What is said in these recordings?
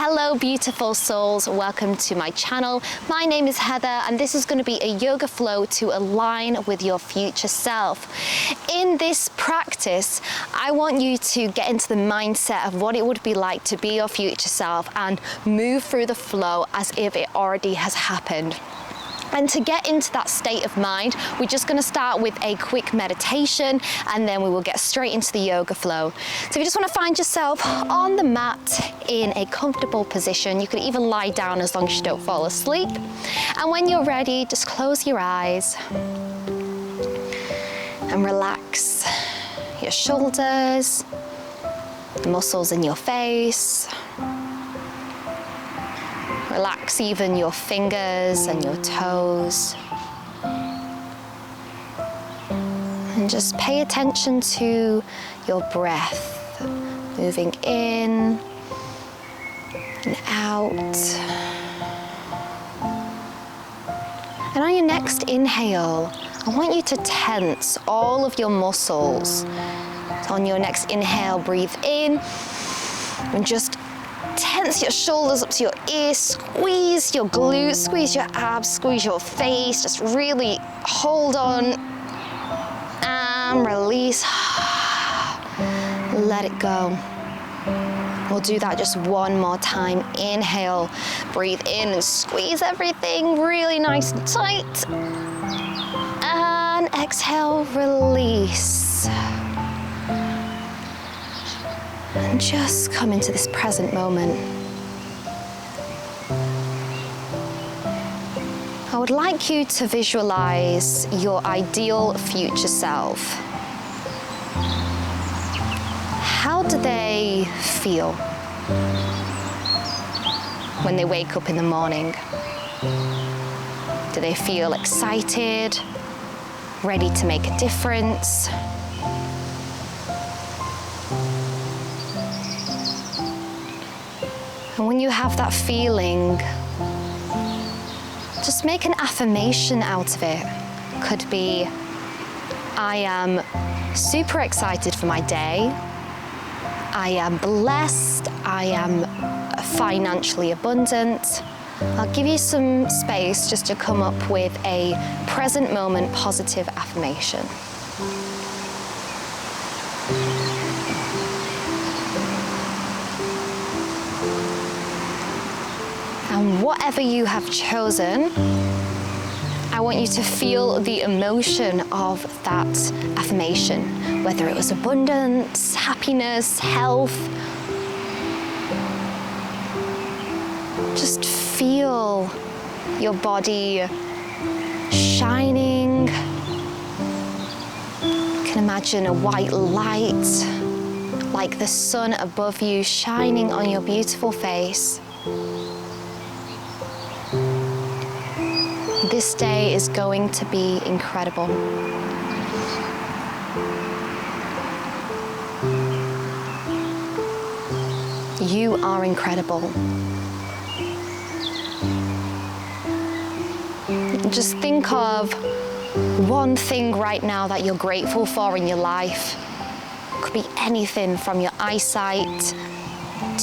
Hello beautiful souls, welcome to my channel. My name is Heather and this is going to be a yoga flow to align with your future self. In this practice, I want you to get into the mindset of what it would be like to be your future self and move through the flow as if it already has happened. And to get into that state of mind, we're just going to start with a quick meditation and then we will get straight into the yoga flow. So if you just want to find yourself on the mat in a comfortable position, you can even lie down as long as you don't fall asleep. And when you're ready, just close your eyes and relax your shoulders, the muscles in your face. Relax even your fingers and your toes. And just pay attention to your breath, moving in and out. And on your next inhale, I want you to tense all of your muscles. So on your next inhale, breathe in and just tense your shoulders up to your ears, squeeze your glutes, squeeze your abs, squeeze your face, just really hold on and release, let it go. We'll do that just one more time. Inhale, breathe in and squeeze everything really nice and tight. And exhale, release. And just come into this present moment. I would like you to visualize your ideal future self. How do they feel when they wake up in the morning? Do they feel excited, ready to make a difference? And when you have that feeling, just make an affirmation out of it. Could be, I am super excited for my day. I am blessed. I am financially abundant. I'll give you some space just to come up with a present moment positive affirmation. And whatever you have chosen, I want you to feel the emotion of that affirmation, whether it was abundance, happiness, health. Just feel your body shining. You can imagine a white light, like the sun above you, shining on your beautiful face. This day is going to be incredible. You are incredible. Just think of one thing right now that you're grateful for in your life. It could be anything from your eyesight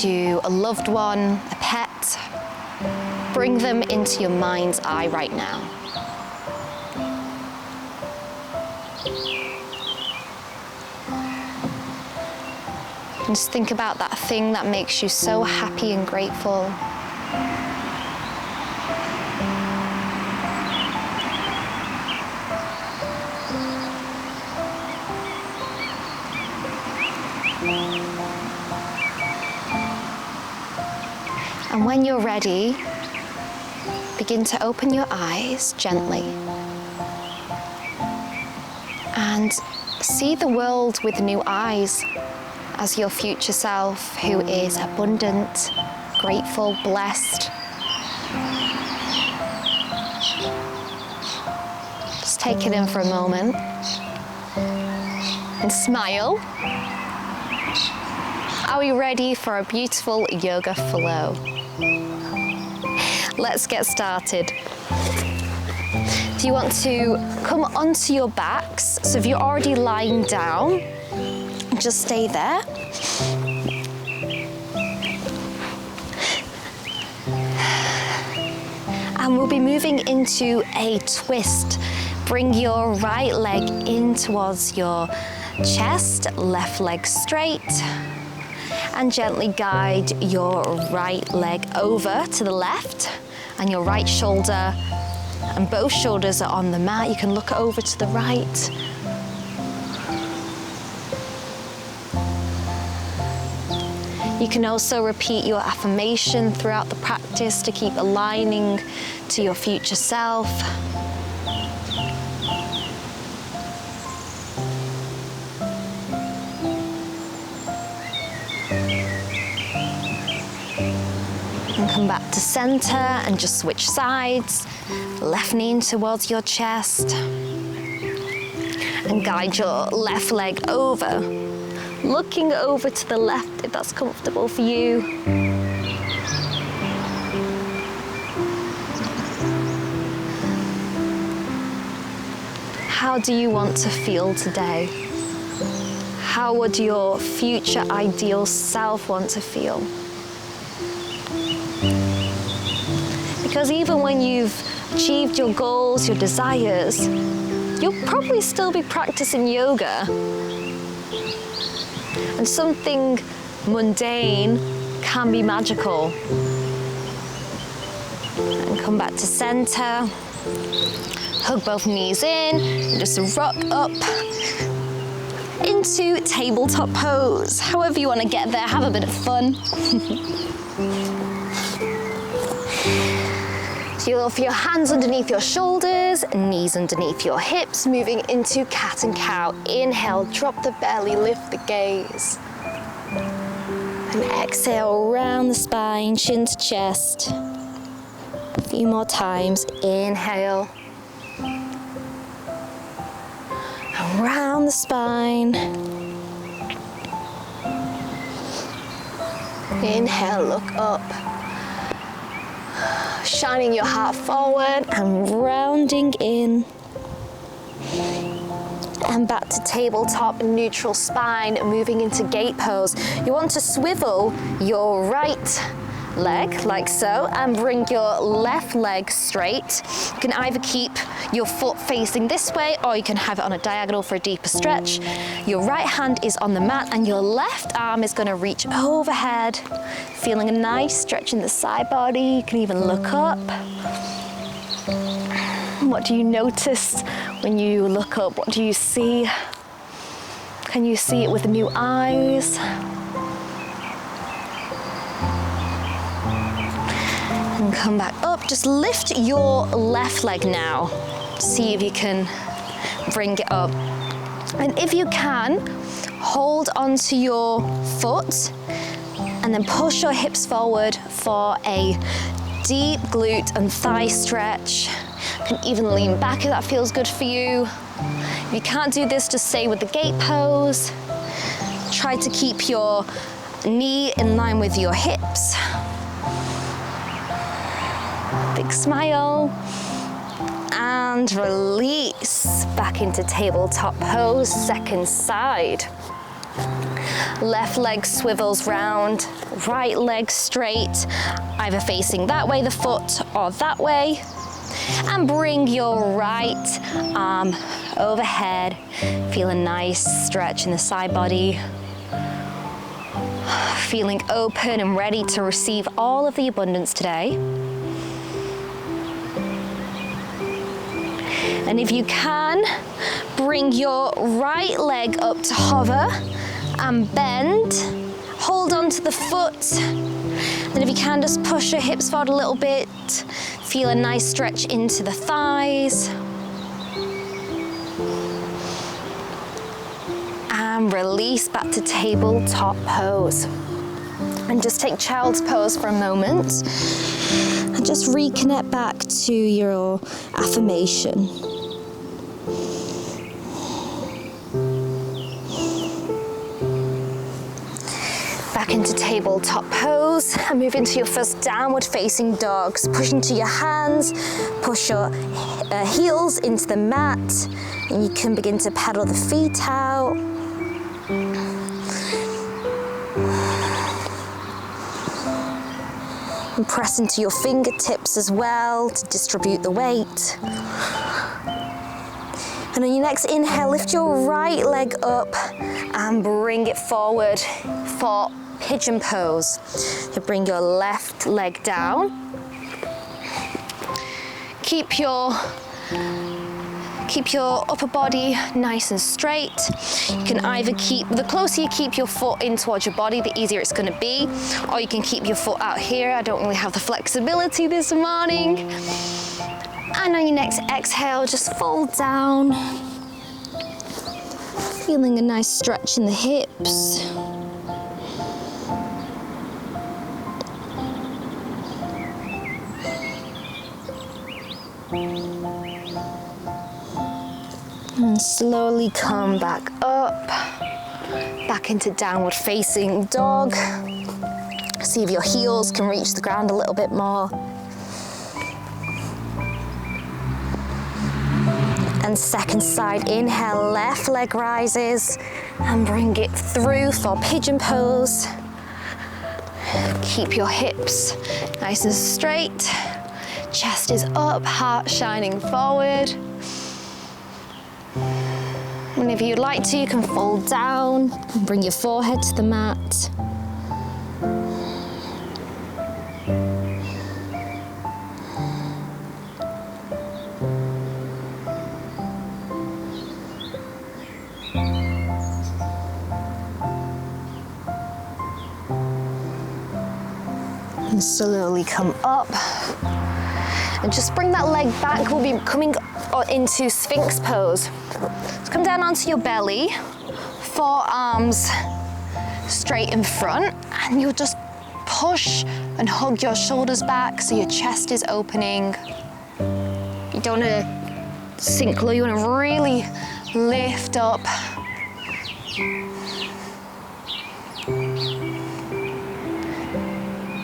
to a loved one, a pet. Bring them into your mind's eye right now. And just think about that thing that makes you so happy and grateful. And when you're ready, begin to open your eyes gently and see the world with new eyes as your future self who is abundant, grateful, blessed. Just take it in for a moment and smile. Are we ready for a beautiful yoga flow? Let's get started. Do you want to come onto your backs? So if you're already lying down, just stay there. And we'll be moving into a twist. Bring your right leg in towards your chest, left leg straight, and gently guide your right leg over to the left, and your right shoulder and both shoulders are on the mat. You can look over to the right. You can also repeat your affirmation throughout the practice to keep aligning to your future self. And come back to center and just switch sides. Left knee in towards your chest. And guide your left leg over. Looking over to the left if that's comfortable for you. How do you want to feel today? How would your future ideal self want to feel? Because even when you've achieved your goals, your desires, you'll probably still be practicing yoga. And something mundane can be magical. And come back to center. Hug both knees in, and just rock up into tabletop pose. However you want to get there, have a bit of fun. Feel for your hands underneath your shoulders, knees underneath your hips, moving into cat and cow. Inhale, drop the belly, lift the gaze. And exhale, round the spine, chin to chest. A few more times. Inhale. Around the spine. Inhale, look up. Shining your heart forward and rounding in. And back to tabletop, neutral spine, moving into gate pose. You want to swivel your right leg like so and bring your left leg straight. You can either keep your foot facing this way or you can have it on a diagonal for a deeper stretch. Your right hand is on the mat and your left arm is going to reach overhead, feeling a nice stretch in the side body. You can even look up. What do you notice when you look up? What do you see? Can you see it with new eyes? And come back up. Just lift your left leg now. See if you can bring it up. And if you can, hold onto your foot and then push your hips forward for a deep glute and thigh stretch. You can even lean back if that feels good for you. If you can't do this, just stay with the gate pose. Try to keep your knee in line with your hips. Big smile. And release back into tabletop pose, second side. Left leg swivels round, right leg straight, either facing that way, the foot, or that way. And bring your right arm overhead. Feel a nice stretch in the side body. Feeling open and ready to receive all of the abundance today. And if you can, bring your right leg up to hover and bend. Hold on to the foot. And if you can, just push your hips forward a little bit. Feel a nice stretch into the thighs. And release back to tabletop pose. And just take child's pose for a moment. And just reconnect back to your affirmation. Back into tabletop pose and move into your first downward facing dog. So push into your hands, push your heels into the mat, and you can begin to pedal the feet out. And press into your fingertips as well to distribute the weight. And on your next inhale, lift your right leg up and bring it forward for pigeon pose. You bring your left leg down. Keep your upper body nice and straight. You can either the closer you keep your foot in towards your body, the easier it's going to be, or you can keep your foot out here. I don't really have the flexibility this morning. And on your next exhale, just fold down. Feeling a nice stretch in the hips. And slowly come back up, back into downward facing dog. See if your heels can reach the ground a little bit more. And second side, inhale, left leg rises and bring it through for pigeon pose. Keep your hips nice and straight. Chest is up, heart shining forward. Whenever you'd like to, you can fold down and bring your forehead to the mat. And slowly come up. And just bring that leg back. We'll be coming into Sphinx pose. So come down onto your belly, forearms straight in front, and you'll just push and hug your shoulders back so your chest is opening. You don't want to sink low, you want to really lift up.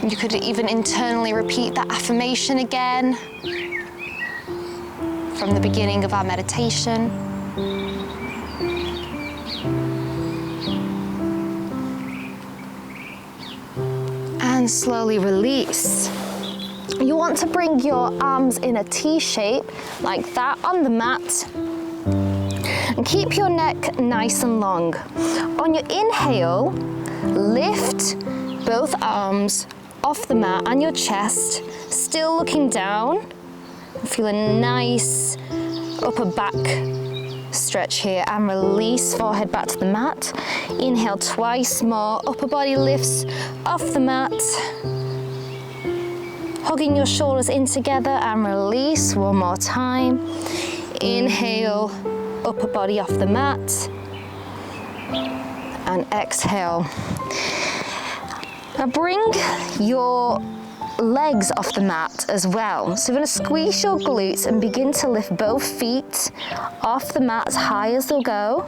You could even internally repeat that affirmation again from the beginning of our meditation. And slowly release. You want to bring your arms in a T shape like that on the mat. And keep your neck nice and long. On your inhale, lift both arms off the mat and your chest, still looking down. Feel a nice upper back stretch here and release, forehead back to the mat. Inhale twice more, upper body lifts off the mat. Hugging your shoulders in together and release one more time. Inhale, upper body off the mat. And exhale. Now bring your legs off the mat as well. So you're going to squeeze your glutes and begin to lift both feet off the mat as high as they'll go.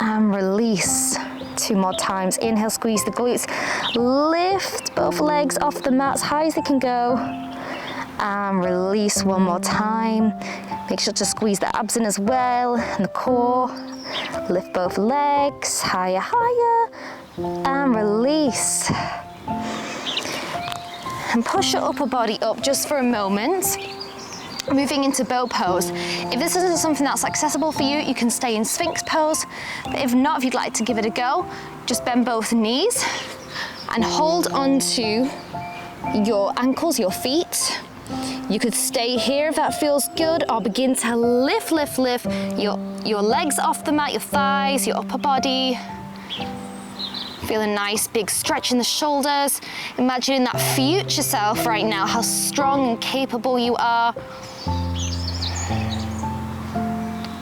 And release 2 more times. Inhale, squeeze the glutes. Lift both legs off the mat as high as they can go. And release 1 more time. Make sure to squeeze the abs in as well and the core. Lift both legs, higher, higher. And release. And push your upper body up just for a moment. Moving into bow pose. If this isn't something that's accessible for you, you can stay in Sphinx pose. But if not, if you'd like to give it a go, just bend both knees and hold onto your ankles, your feet. You could stay here if that feels good, or begin to lift your legs off the mat, your thighs, your upper body. Feel a nice big stretch in the shoulders. Imagining that future self right now, how strong and capable you are.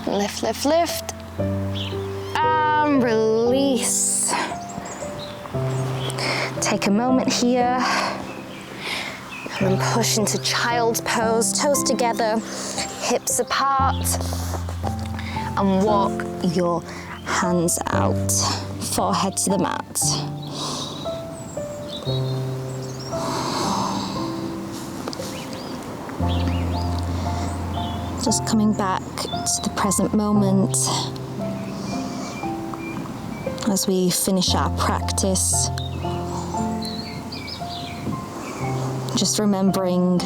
Lift, lift, lift. And release. Take a moment here. And then push into child's pose, toes together, hips apart. And walk your hands out. Forehead to the mat. Just coming back to the present moment as we finish our practice. Just remembering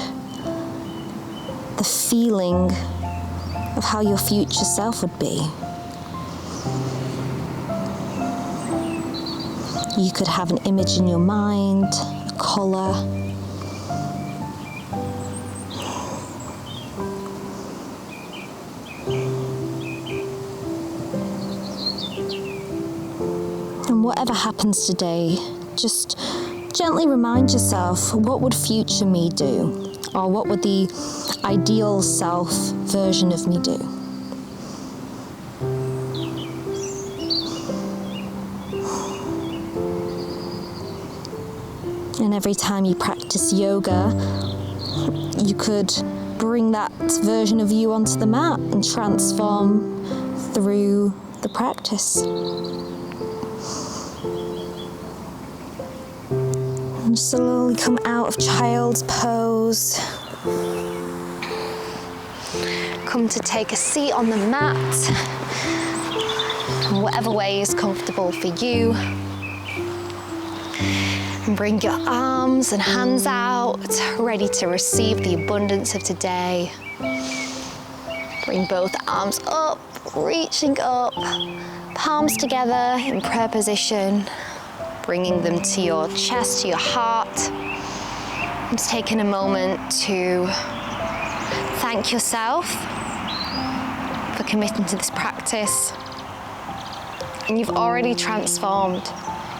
the feeling of how your future self would be. You could have an image in your mind, a colour. And whatever happens today, just gently remind yourself, what would future me do? Or what would the ideal self version of me do? And every time you practice yoga, you could bring that version of you onto the mat and transform through the practice. And slowly come out of child's pose. Come to take a seat on the mat, in whatever way is comfortable for you. And bring your arms and hands out, ready to receive the abundance of today. Bring both arms up, reaching up, palms together in prayer position, bringing them to your chest, to your heart. Just taking a moment to thank yourself for committing to this practice. And you've already transformed.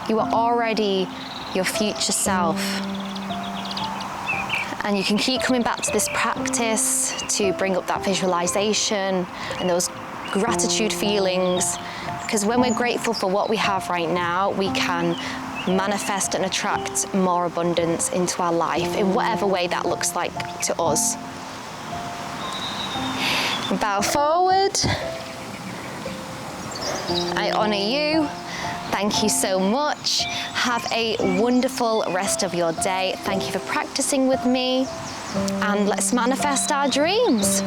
You are already your future self. And you can keep coming back to this practice to bring up that visualization and those gratitude feelings, because when we're grateful for what we have right now, we can manifest and attract more abundance into our life in whatever way that looks like to us. Bow forward. I honor you. Thank you so much. Have a wonderful rest of your day. Thank you for practicing with me, and let's manifest our dreams.